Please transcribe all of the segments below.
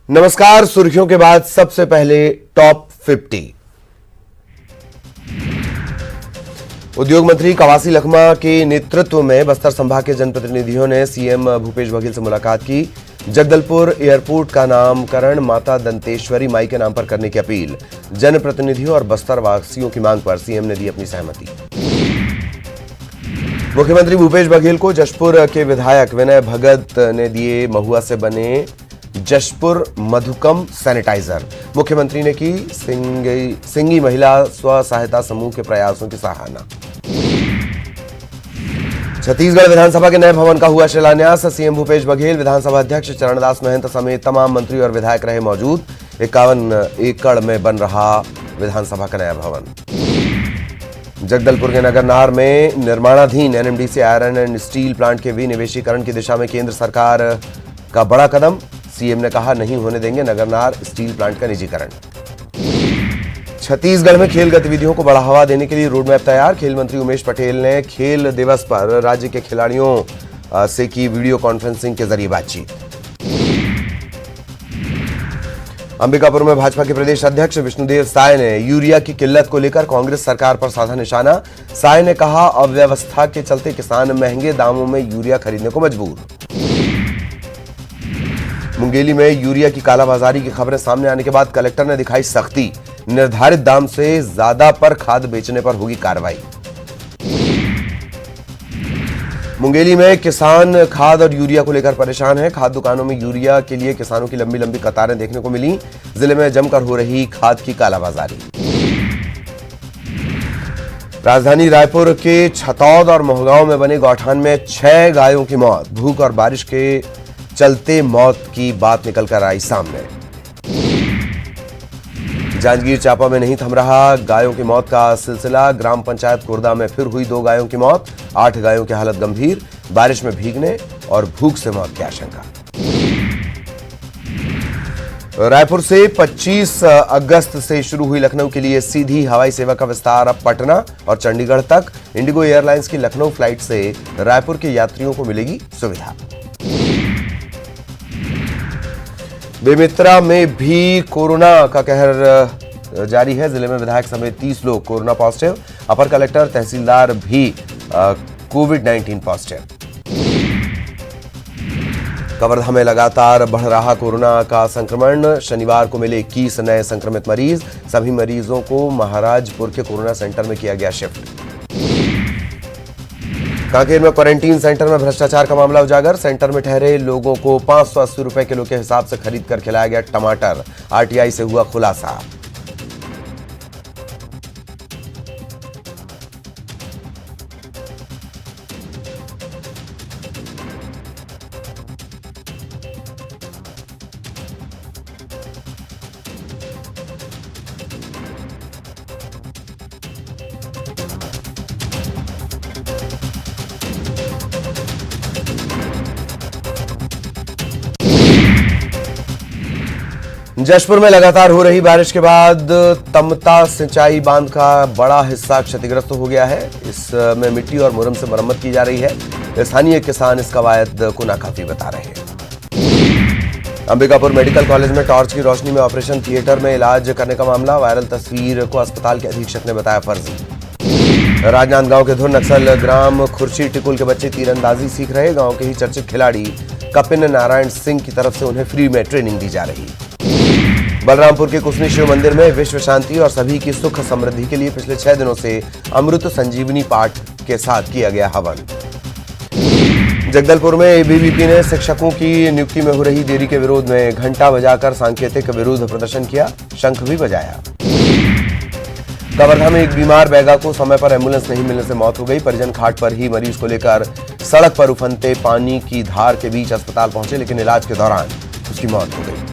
नमस्कार। सुर्खियों के बाद सबसे पहले टॉप 50। उद्योग मंत्री कवासी लखमा के नेतृत्व में बस्तर संभाग के जनप्रतिनिधियों ने सीएम भूपेश बघेल से मुलाकात की। जगदलपुर एयरपोर्ट का नामकरण माता दंतेश्वरी माई के नाम पर करने की अपील। जनप्रतिनिधियों और बस्तर वासियों की मांग पर सीएम ने दी अपनी सहमति। मुख्यमंत्री भूपेश बघेल को जशपुर के विधायक विनय भगत ने दिए महुआ से बने जशपुर मधुकम सैनिटाइजर। मुख्यमंत्री ने की सिंगी महिला स्व सहायता समूह के प्रयासों की सराहना। छत्तीसगढ़ विधानसभा के नए भवन का हुआ शिलान्यास। सीएम भूपेश बघेल, विधानसभा अध्यक्ष चरणदास महंत समेत तमाम मंत्री और विधायक रहे मौजूद। 51 एकड़ में बन रहा विधानसभा का नया भवन। जगदलपुर के नगरनार में निर्माणाधीन NMDC iron and steel plant के विनिवेशीकरण की दिशा में केंद्र सरकार का बड़ा कदम। सीएम ने कहा, नहीं होने देंगे नगरनार स्टील प्लांट का निजीकरण। छत्तीसगढ़ में खेल गतिविधियों को बढ़ावा देने के लिए रोडमैप तैयार। खेल मंत्री उमेश पटेल ने खेल दिवस पर राज्य के खिलाड़ियों से की वीडियो कॉन्फ्रेंसिंग के जरिए बातचीत। अंबिकापुर में भाजपा के प्रदेश अध्यक्ष विष्णुदेव साय ने यूरिया की किल्लत को लेकर कांग्रेस सरकार पर साधा निशाना। साय ने कहा, अव्यवस्था के चलते किसान महंगे दामों में यूरिया खरीदने को मजबूर। मुंगेली में यूरिया की कालाबाजारी की खबरें सामने आने के बाद कलेक्टर ने दिखाई सख्ती। निर्धारित दाम से ज्यादा पर खाद बेचने पर होगी कार्रवाई। मुंगेली में किसान खाद और यूरिया को लेकर परेशान हैं। खाद दुकानों में यूरिया के लिए किसानों की लंबी लंबी कतारें देखने को मिली। जिले में जमकर हो रही खाद की कालाबाजारी। राजधानी रायपुर के छतौद और मोहगांव में बने गौठान में 6 गायों की मौत। भूख और बारिश के चलते मौत की बात निकलकर आई सामने। जांजगीर चांपा में नहीं थम रहा गायों की मौत का सिलसिला। ग्राम पंचायत कुर्दा में फिर हुई 2 गायों की मौत। 8 गायों की हालत गंभीर। बारिश में भीगने और भूख से मौत की आशंका। रायपुर से 25 अगस्त से शुरू हुई लखनऊ के लिए सीधी हवाई सेवा का विस्तार अब पटना और चंडीगढ़ तक। इंडिगो एयरलाइंस की लखनऊ फ्लाइट से रायपुर के यात्रियों को मिलेगी सुविधा। बेमेतरा में भी कोरोना का कहर जारी है। जिले में विधायक समेत 30 लोग कोरोना पॉजिटिव। अपर कलेक्टर तहसीलदार भी कोविड-19 पॉजिटिव। कवर्धा में लगातार बढ़ रहा कोरोना का संक्रमण। शनिवार को मिले 21 नए संक्रमित मरीज। सभी मरीजों को महाराजपुर के कोरोना सेंटर में किया गया शिफ्ट। कांकेर में क्वारंटीन सेंटर में भ्रष्टाचार का मामला उजागर। सेंटर में ठहरे लोगों को 580 रुपए किलो के हिसाब से खरीद कर खिलाया गया टमाटर। आरटीआई से हुआ खुलासा। जशपुर में लगातार हो रही बारिश के बाद तमता सिंचाई बांध का बड़ा हिस्सा क्षतिग्रस्त हो गया है। इसमें मिट्टी और मुरम से मरम्मत की जा रही है। स्थानीय किसान इस कवायद को नाकाफी बता रहे हैं। अंबिकापुर मेडिकल कॉलेज में टॉर्च की रोशनी में ऑपरेशन थिएटर में इलाज करने का मामला। वायरल तस्वीर को अस्पताल के अधीक्षक ने बताया फर्जी। राजनांदगांव के धुर नक्सल ग्राम खुर्शी टिकुल के बच्चे तीरंदाजी सीख रहे। गांव के ही चर्चित खिलाड़ी कपिन नारायण सिंह की तरफ से उन्हें फ्री में ट्रेनिंग दी जा रही। बलरामपुर के कुसनी शिव मंदिर में विश्व शांति और सभी की सुख समृद्धि के लिए पिछले 6 दिनों से अमृत संजीवनी पाठ के साथ किया गया हवन। जगदलपुर में एबीवीपी ने शिक्षकों की नियुक्ति में हो रही देरी के विरोध में घंटा बजाकर सांकेतिक विरोध प्रदर्शन किया। शंख भी बजाया। कवर्धा में एक बीमार बैगा को समय पर एम्बुलेंस नहीं मिलने से मौत हो गई। परिजन खाट पर ही मरीज को लेकर सड़क पर उफनते पानी की धार के बीच अस्पताल पहुंचे, लेकिन इलाज के दौरान उसकी मौत हो गई।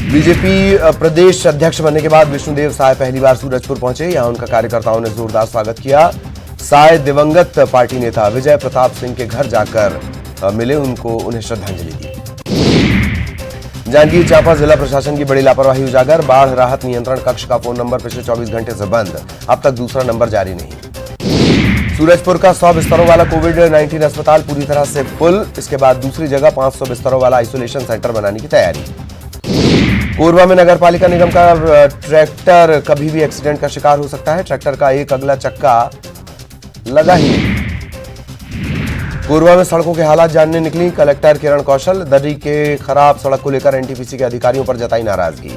बीजेपी प्रदेश अध्यक्ष बनने के बाद विष्णुदेव साय पहली बार सूरजपुर पहुंचे। यहां उनका कार्यकर्ताओं ने जोरदार स्वागत किया। साय दिवंगत पार्टी नेता विजय प्रताप सिंह के घर जाकर मिले, उन्हें श्रद्धांजलि दी। जांजगीर चांपा जिला प्रशासन की बड़ी लापरवाही उजागर। बाढ़ राहत नियंत्रण कक्ष का फोन नंबर पिछले 24 घंटे से बंद। अब तक दूसरा नंबर जारी नहीं। सूरजपुर का 100 बिस्तरों वाला कोविड-19 अस्पताल पूरी तरह से फुल। इसके बाद दूसरी जगह 500 बिस्तरों वाला आइसोलेशन सेंटर बनाने की तैयारी। कोरबा में नगर पालिका निगम का ट्रैक्टर कभी भी एक्सीडेंट का शिकार हो सकता है। ट्रैक्टर का एक अगला चक्का लगा ही नहीं। कोरबा में सड़कों के हालात जानने निकली कलेक्टर किरण कौशल। दर्री के खराब सड़क को लेकर एनटीपीसी के अधिकारियों पर जताई नाराजगी।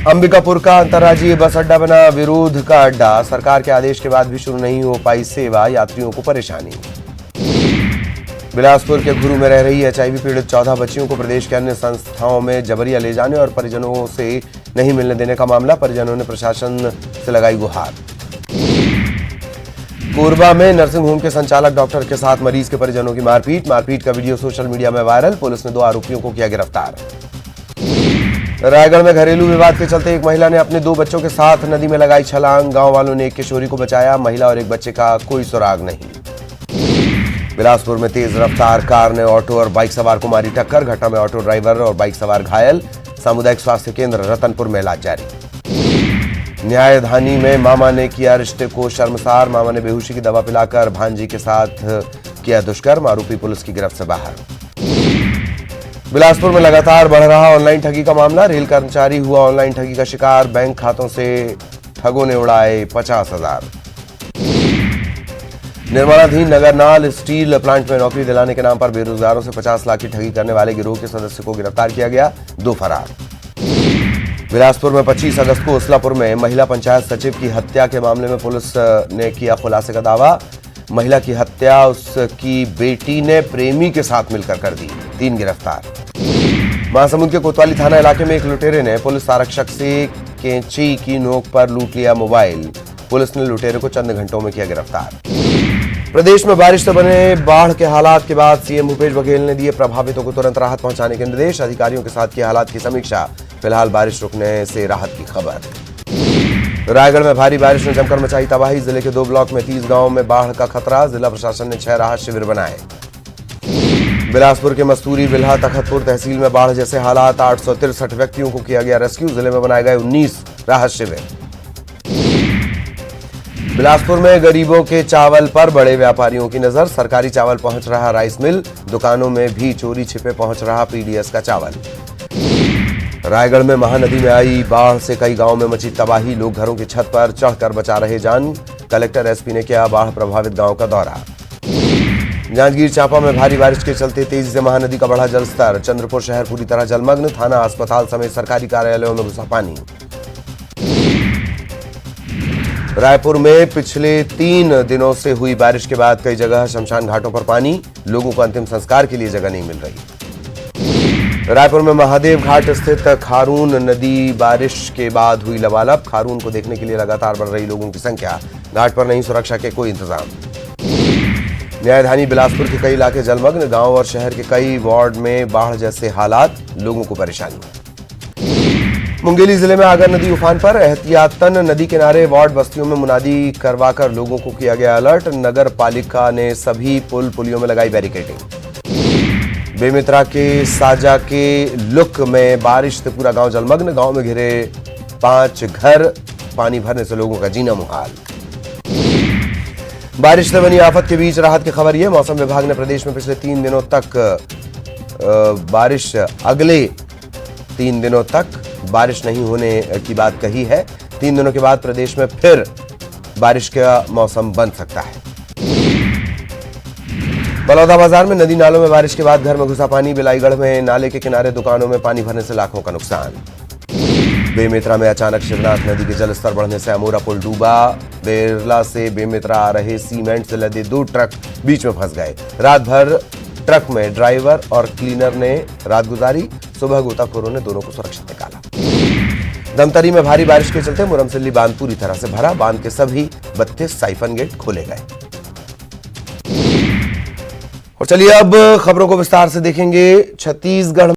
अंबिकापुर का अंतर्राज्यीय बस अड्डा बना विरोध का अड्डा। सरकार के आदेश के बाद भी शुरू नहीं हो पाई सेवा, यात्रियों को परेशानी। बिलासपुर के घुरू में रह रही एचआईवी पीड़ित 14 बच्चियों को प्रदेश के अन्य संस्थाओं में जबरिया ले जाने और परिजनों से नहीं मिलने देने का मामला। परिजनों ने प्रशासन से लगाई गुहार। कोरबा में नर्सिंग होम के संचालक डॉक्टर के साथ मरीज के परिजनों की मारपीट का वीडियो सोशल मीडिया में वायरल। पुलिस ने 2 आरोपियों को किया गिरफ्तार। रायगढ़ में घरेलू विवाद के चलते एक महिला ने अपने 2 बच्चों के साथ नदी में लगाई छलांग। गांव वालों ने एक किशोरी को बचाया। महिला और एक बच्चे का कोई सुराग नहीं। बिलासपुर में तेज रफ्तार कार ने ऑटो और बाइक सवार को मारी टक्कर। घटना में ऑटो ड्राइवर और बाइक सवार घायल। सामुदायिक स्वास्थ्य केंद्र रतनपुर में इलाज जारी। न्यायधानी में मामा ने किया रिश्ते को शर्मसार। मामा ने बेहोशी की दवा पिलाकर भांजी के साथ किया दुष्कर्म। आरोपी पुलिस की गिरफ्त से बाहर। बिलासपुर में लगातार बढ़ रहा ऑनलाइन ठगी का मामला। रेल कर्मचारी हुआ ऑनलाइन ठगी का शिकार। बैंक खातों से ठगों ने उड़ाए 50,000। निर्माणाधीन नगरनाल स्टील प्लांट में नौकरी दिलाने के नाम पर बेरोजगारों से 50 लाख की ठगी करने वाले गिरोह के सदस्य को गिरफ्तार किया गया। 2 फरार। बिलासपुर में 25 अगस्त को उसलापुर में महिला पंचायत सचिव की हत्या के मामले में पुलिस ने किया खुलासे का दावा। महिला की हत्या उसकी बेटी ने प्रेमी के साथ मिलकर कर दी। 3 गिरफ्तार। महासमुंद के कोतवाली थाना इलाके में एक लुटेरे ने पुलिस आरक्षक से कैंची की नोक पर लूट लिया मोबाइल। पुलिस ने लुटेरे को चंद घंटों में किया गिरफ्तार। प्रदेश में बारिश से बने बाढ़ के हालात के बाद सीएम भूपेश बघेल ने दिए प्रभावितों को तुरंत राहत पहुंचाने के निर्देश। अधिकारियों के साथ किए हालात की समीक्षा। फिलहाल बारिश रुकने से राहत की खबर। रायगढ़ में भारी बारिश ने जमकर मचाई तबाही। जिले के 2 ब्लॉक में 30 गांवों में बाढ़ का खतरा। जिला प्रशासन ने 6 राहत शिविर बनाए। बिलासपुर के मस्तूरी, बिल्हा, तखतपुर तहसील में बाढ़ जैसे हालात। 863 व्यक्तियों को किया गया रेस्क्यू। जिले में बनाए गए 19 राहत शिविर। बिलासपुर में गरीबों के चावल पर बड़े व्यापारियों की नजर। सरकारी चावल पहुंच रहा राइस मिल। दुकानों में भी चोरी छिपे पहुंच रहा पीडीएस का चावल। रायगढ़ में महानदी में आई बाढ़ से कई गांवों में मची तबाही। लोग घरों की छत पर चढ़कर बचा रहे जान। कलेक्टर एसपी ने किया बाढ़ प्रभावित गांव का दौरा। जांजगीर चांपा में भारी बारिश के चलते तेजी से महानदी का बढ़ा जलस्तर। चंद्रपुर शहर पूरी तरह जलमग्न। थाना, अस्पताल समेत सरकारी कार्यालयों में घुसा पानी। रायपुर में पिछले 3 दिनों से हुई बारिश के बाद कई जगह शमशान घाटों पर पानी। लोगों को अंतिम संस्कार के लिए जगह नहीं मिल रही। रायपुर में महादेव घाट स्थित खारून नदी बारिश के बाद हुई लबालब। खारून को देखने के लिए लगातार बढ़ रही लोगों की संख्या। घाट पर नहीं सुरक्षा के कोई इंतजाम। न्यायधानी बिलासपुर के कई इलाके जलमग्न। गांव और शहर के कई वार्ड में बाढ़ जैसे हालात। लोगों को परेशानी। मुंगेली जिले में आगर नदी उफान पर। एहतियातन नदी किनारे वार्ड बस्तियों में मुनादी करवाकर लोगों को किया गया अलर्ट। नगर पालिका ने सभी पुल पुलियों में लगाई बैरिकेडिंग। बेमित्रा के साजा के लुक में बारिश से पूरा गांव जलमग्न। गांव में घिरे 5 घर। पानी भरने से लोगों का जीना मुहाल। बारिश से बनी आफत के बीच राहत की खबर यह। मौसम विभाग ने प्रदेश में पिछले 3 दिनों तक अगले 3 दिनों तक बारिश नहीं होने की बात कही है। 3 दिनों के बाद प्रदेश में फिर बारिश का मौसम बन सकता है। बलौदा बाजार में नदी नालों में बारिश के बाद घर में घुसा पानी। बिलाईगढ़ में नाले के किनारे दुकानों में पानी भरने से लाखों का नुकसान। बेमित्रा में अचानक शिवनाथ नदी के जलस्तर बढ़ने से अमोरा पुल डूबा। बेरला से बेमित्रा आ रहे सीमेंट से लदे 2 ट्रक बीच में फंस गए। रात भर ट्रक में ड्राइवर और क्लीनर ने रात गुजारी। सुबह गोताखोरों ने दोनों को सुरक्षित निकाला। दमतरी में भारी बारिश के चलते मुरमसिल्ली बांध पूरी तरह से भरा। बांध के सभी 32 साइफन गेट खोले गए। और चलिए अब खबरों को विस्तार से देखेंगे। छत्तीसगढ़